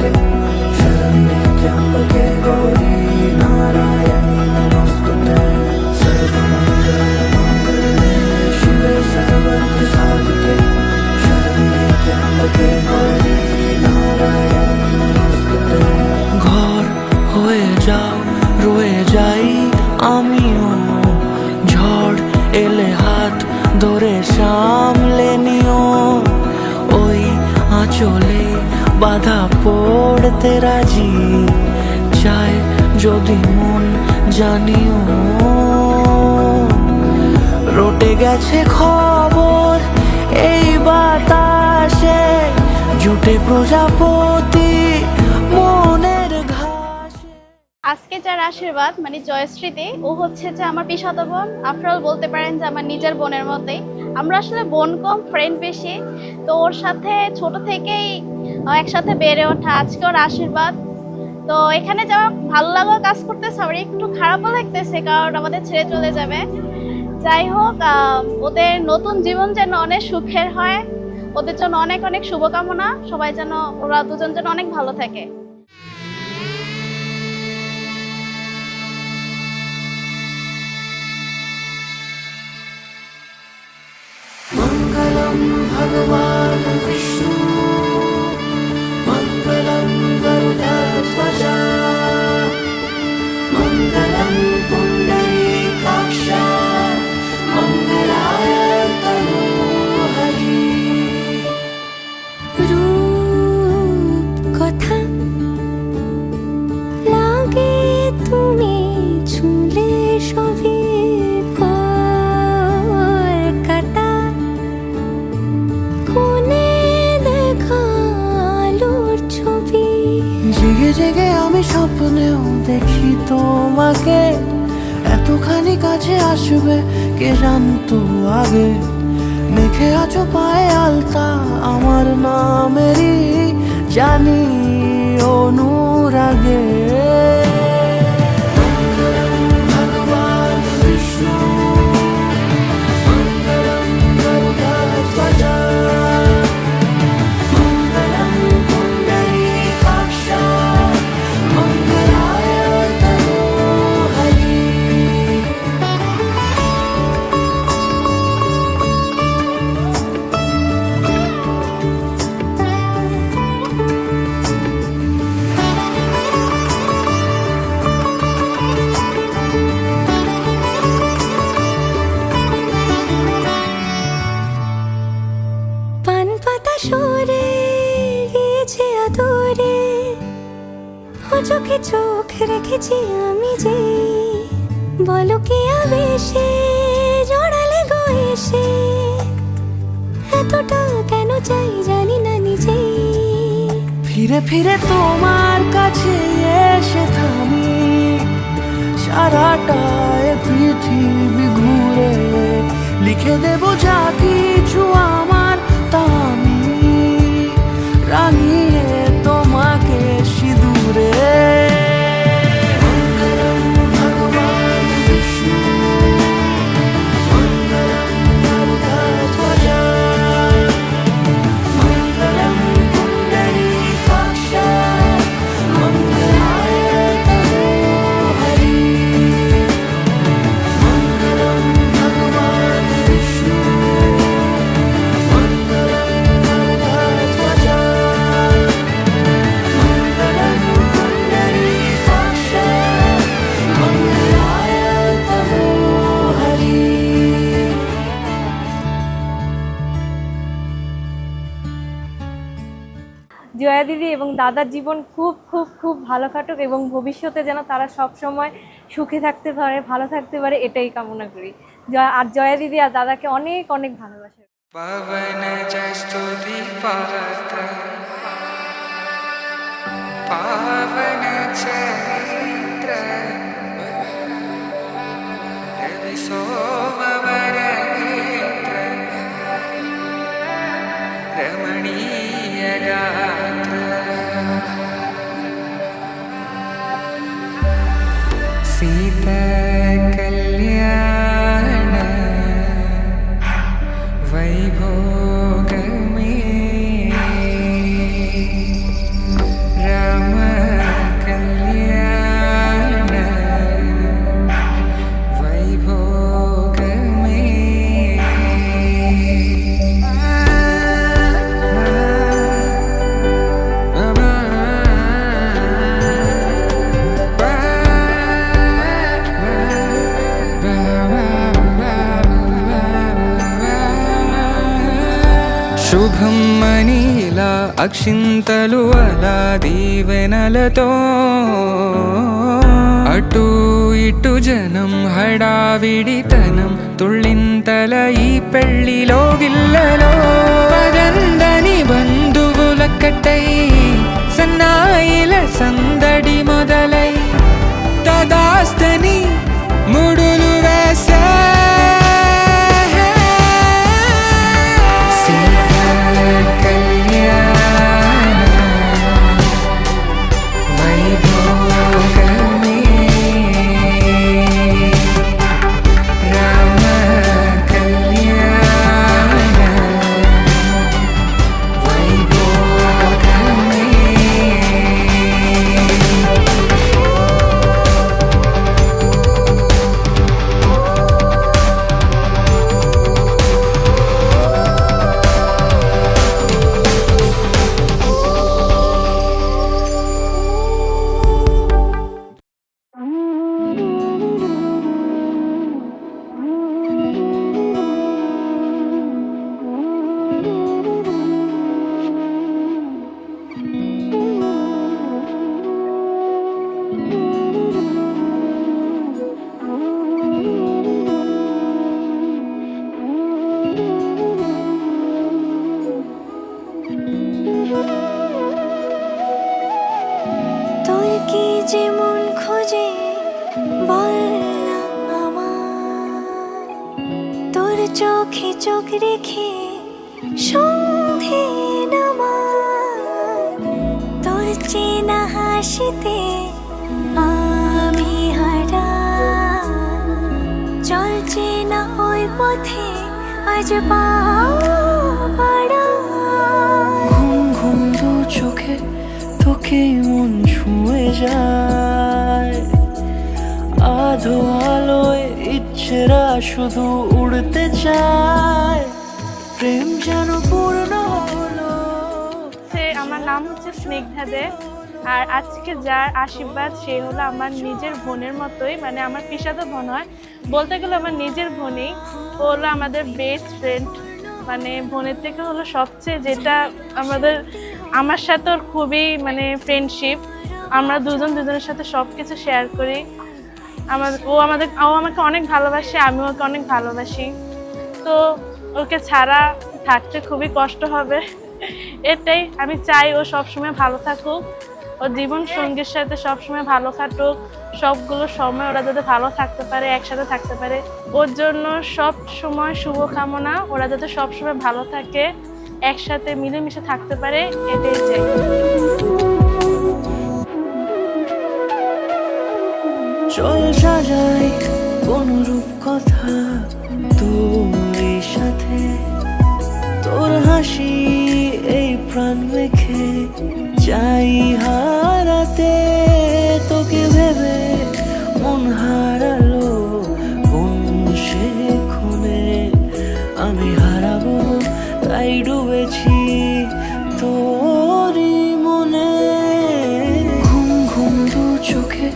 साधके शरण्ये त्र्यम्बके गौरी नारायणी नमोस्तुते सर्वमङ्गलमाङ्गल्ये शिवे सर्वार्थ साधके शरण्ये त्र्यम्बके गौरी नारायणी नमोस्तुते। ঘর হয়ে যাও রয়ে যাই আমিও, ঝড় এলে হাত ধরে সামলে নিও, ওই আঁচলে বাধা পড়তে রাজি, চায় যদি মন জানিও। রটে গেছে খবর এই বাতাসে, জুটে প্রজাপতি মনের ঘাসে। আজকে যার আশীর্বাদ মানে জয়শ্রীতে, ও হচ্ছে যে আমার পিসাতো বোন। আফটার বলতে পারেন যে আমার নিজের বোনের মতোই। আমরা আসলে বোন কম ফ্রেন্ড বেশি, তো ওর সাথে ছোট থেকেই একসাথে বেড়ে ওঠা। আজকে ওর আশীর্বাদ, তো এখানে যাওয়া ভালো লাগা কাজ করতেছে, আমার একটু খারাপও লাগতেছে কারণ আমাদের ছেড়ে চলে যাবে। যাই হোক, ওদের নতুন জীবন যেন অনেক সুখের হয়, ওদের জন্য অনেক অনেক শুভকামনা। সবাই যেন, ওরা দুজন যেন অনেক ভালো থাকে। मङ्गलं भगवान् विष्णु मङ्गलं गरुडध्वज मङ्गलं पुण्डरीकाक्ष मङ्गलाय तनोहरि। রূপ কথা লাগে তুমি ছুঁলে সবে কাটা, কোনে দেখালোর ছবি। জেগে জেগে আমি স্বপ্নেও দেখি তোমাকে, এতখানি কাছে আসবে কে জানতো আগে। মেখে আছো পায়ে আলতা আমার নামেরই, জানি অনুরাগে। মঙ্গলম ভগবান বিষ্ণু মঙ্গলম গরুডধ্বজ মঙ্গলম পুণ্ডরীকাক্ষ মঙ্গলায় তনোহরি। পান পাতা সরে গিয়েছে আদরে, ও চোখে চোখ রেখেছি আমি যে, বলো কি আবেশে জড়ালে গো এসে, এতটা কেন চাই জানি না নিজে। ফিরে ফিরে তোমার কাছে এসে থামি, সারাটা এ পৃথিবী ঘুরে লিখে দেব যা কিছু আমার, তা আমি রাঙিয়ে তোমাকে সিঁদুরে। মঙ্গলম ভগবান বিষ্ণু মঙ্গলম গরুডধ্বজ মঙ্গলম পুণ্ডরীকাক্ষ মঙ্গলায় তনোহরি। মঙ্গলম ভগবান বিষ্ণু মঙ্গলম গরুডধ্বজ মঙ্গলম পুণ্ডরীকাক্ষ মঙ্গলায় তনোহরি। জয়া দিদি এবং দাদার জীবন খুব খুব খুব ভালো কাটুক এবং ভবিষ্যতে যেন তারা সব সময় সুখে থাকতে পারে, ভালো থাকতে পারে, এটাই কামনা করি। আর জয়া দিদি আর দাদাকে অনেক অনেক ভালোবাসে। पवन जय स्तुति पात्र पावन चरित्र रवि सोमवर नेत्र रमणीय गात्र सीता कल्याण वैभोग में అక్షింతలు అలా దీవెనలతో అటు ఇటు జనం హడావిడితనం తుళ్ళింతల ఈ పెళ్లిలో గిల్లలో పదందని బంధువులక్కటై సన్నాయిల సందడి మొదలై తదాస్తని ముడులు వేసే సీతా కళ్యాణ వైభోగమే రామ కళ్యాణ వైభోగమే. তোর কি যেমন খোঁজে বল না আমার, তোর চোখে চোখ রেখে সন্ধে নামার, তোর চেনা হাসিতে আমি হারা, চল চেনা ওই পথে আজ পা বাড়াই। ঘুম ঘুম দু চোখে তোকে মন ছুঁয়ে যায়, আধো আলোয় ইচ্ছেরা শুধু উড়তে চায়, প্রেম যেন পূর্ণ হলো। আমার নাম হচ্ছে স্নিগ্ধা দে, আর আজকে যার আশীর্বাদ সে হলো আমার নিজের বোনের মতোই, মানে আমার পিসাতো বোন হয়, বলতে গেলে আমার নিজের বোনই। ও হলো আমাদের বেস্ট ফ্রেন্ড, মানে বোনের থেকে হলো সবচেয়ে যেটা আমার সাথে ওর খুবই মানে ফ্রেন্ডশিপ। আমরা দুজনের সাথে সব কিছু শেয়ার করি। ও আমাকে অনেক ভালোবাসে, আমিও ওকে অনেক ভালোবাসি। তো ওকে ছাড়া থাকতে খুবই কষ্ট হবে, এটাই আমি চাই। ও সবসময় ভালো থাকুক, ওর জীবন সঙ্গীর সাথে সবসময় ভালো কাটুক, সবগুলো সময় ওরা যাতে ভালো থাকতে পারে, একসাথে থাকতে পারে। ওর জন্য সব সময় শুভকামনা, ওরা যাতে সবসময় ভালো থাকে, একসাথে মিলেমিশে থাকতে পারে, এটাই চাই। চল সাজাই কোন রূপ কথা তোর সাথে, তোর হাসি এই প্রাণ মেখে চাই হারাতে, তোকে ভেবে মন হারালো কোন সে ক্ষণে, আমি হারাবো তাই ডুবেছি তোরই মনে। ঘুম ঘুম দু চোখে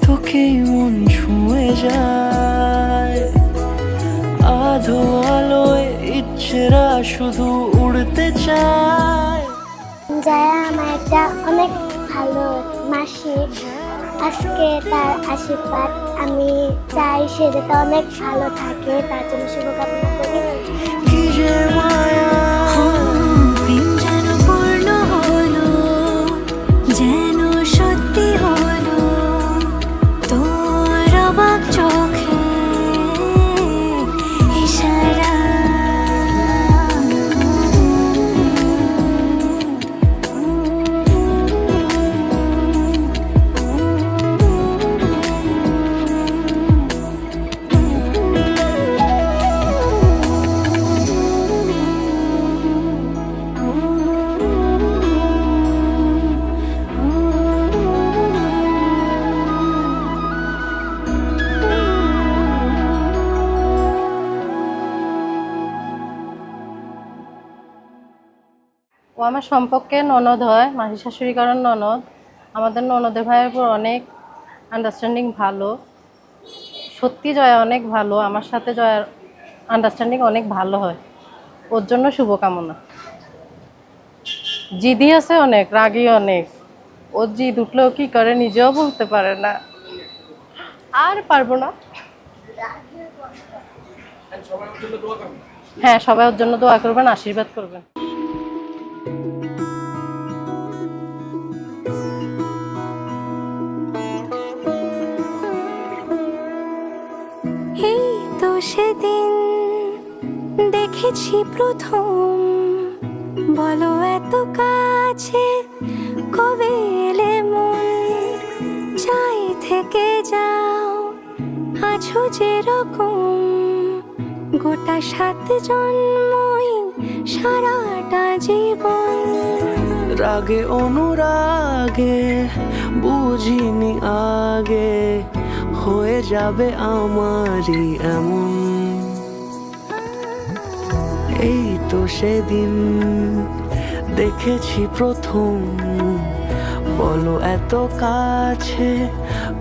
তোকেই মন ছুঁয়ে যায়, আধো আলোয় ইচ্ছেরা শুধু উড়তে চায়। যারা আমার একটা অনেক ভালো মাসি, আজকে তার আশীর্বাদ আমি চাই সে যাতে অনেক ভালো থাকে, তার জন্য শুভকামনা করি। কি যে মায়া প্রেম যেন পূর্ণ হলো, যেন সত্যি হলো, তোর অবাক চোখে ইশারা। ও আমার সম্পর্কে ননদ হয়, মাসি শাশুড়ি কারণ ননদ। আমাদের ননদের ভাইয়ের উপর অনেক আন্ডারস্ট্যান্ডিং ভালো, সত্যি জয়া অনেক ভালো, আমার সাথে জয়ার আন্ডারস্ট্যান্ডিং অনেক ভালো হয়, ওর জন্য শুভকামনা। জিদি আছে অনেক, রাগী অনেক। ও জিদ উঠলেও কি করে নিজেও বলতে পারে না। আর পারবো না। হ্যাঁ, সবাই ওর জন্য দোয়া করবেন, আশীর্বাদ করবেন। এই তো সেদিন দেখেছি প্রথম, বলো এত কাছে কবে এলে মন, চাই থেকে যাও আছো যেরকম, গোটা 7 জন্মই সারাটা জীবন। রাগে অনুরাগে বুঝিনি আগে, হয়ে যাবে আমারই এমন। এই তো সেদিন দেখেছি প্রথম, বলো এত কাছে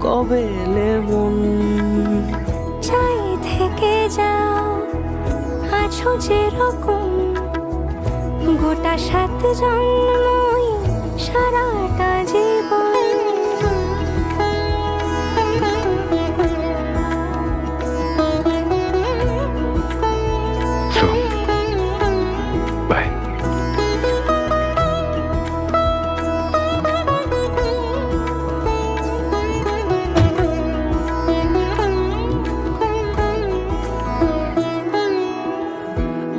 কবে এলে মন, চাই থেকে যাও আছো যেরকম, গোটা 7 জন্মই সারাটা জীবন। Bye.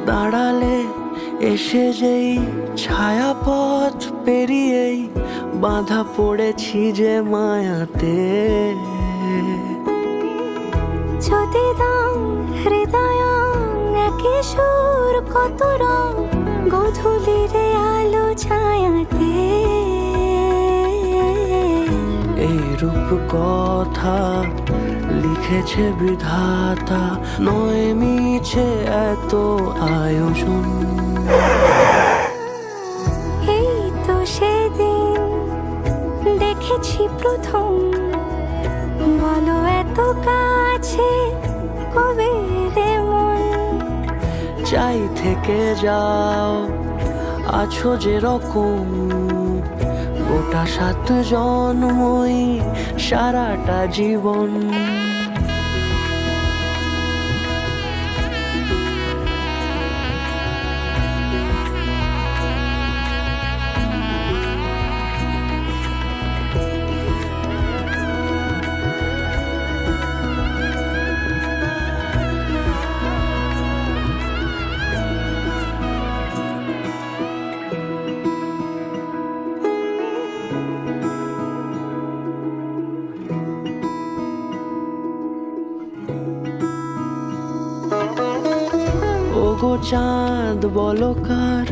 দাঁড়ালে এসে যেই ছায়াপথ পেরিয়েই বাঁধা পড়েছি যে মায়াতে। যদি দাও হৃদয় একে সুর কত রং, গধূলিরে আলো ছায়াতে। এই রূপ কথা লিখেছে বিধাতা, নয় মিছে এত আয়োজন। এই তো সেদিন দেখেছি প্রথম, বলো এত কাছে কবে এলে মন, চাই থেকে যাও আছো যেরকম, গোটা 7 জন্মই সারাটা জীবন। ওগো চাঁদ বলো কার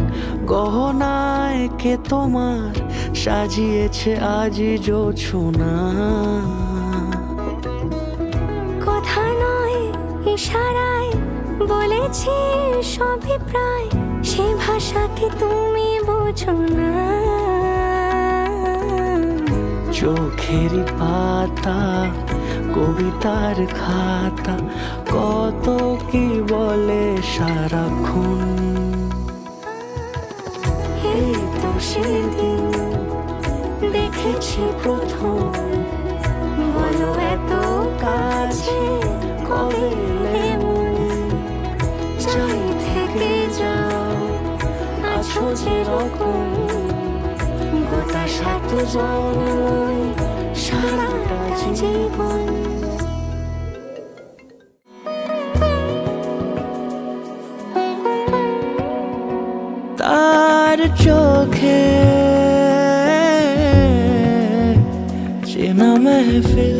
গহনায় কে তোমার সাজিয়েছে আজি জোছনা। কথা নয় ইশারায় বলেছি সবই প্রায়, সে ভাষাকে তুমি বোঝো না। চোখের পাতা কবিতার খাতা, কত কি বলে সারাক্ষণ। এই তো সেদিন দেখেছি প্রথম, বলো এত কাছে কবে এলে মন, চাই থেকে যাও আছো যেরকম, গোটা 7 জন্মই সারাটা জীবন। তার চোখে চেনা মেহফিল,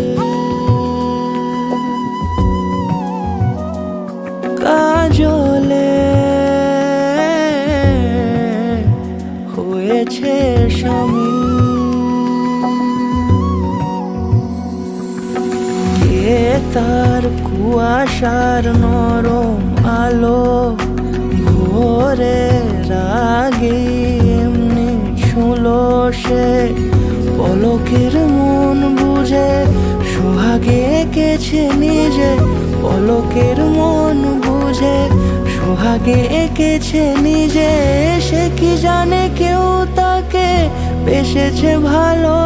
কাজলে হয়েছে শামিল। কে তার কুয়াশার নরম আলো ভোরের আগে এমনি ছুঁলো সে, পলকের মন বুঝে সোহাগে এঁকেছে নিজে, পলকের মন বুঝে সোহাগে এঁকেছে নিজে। সে কি জানে কেউ তা আমাকে বেসেছে ভালো।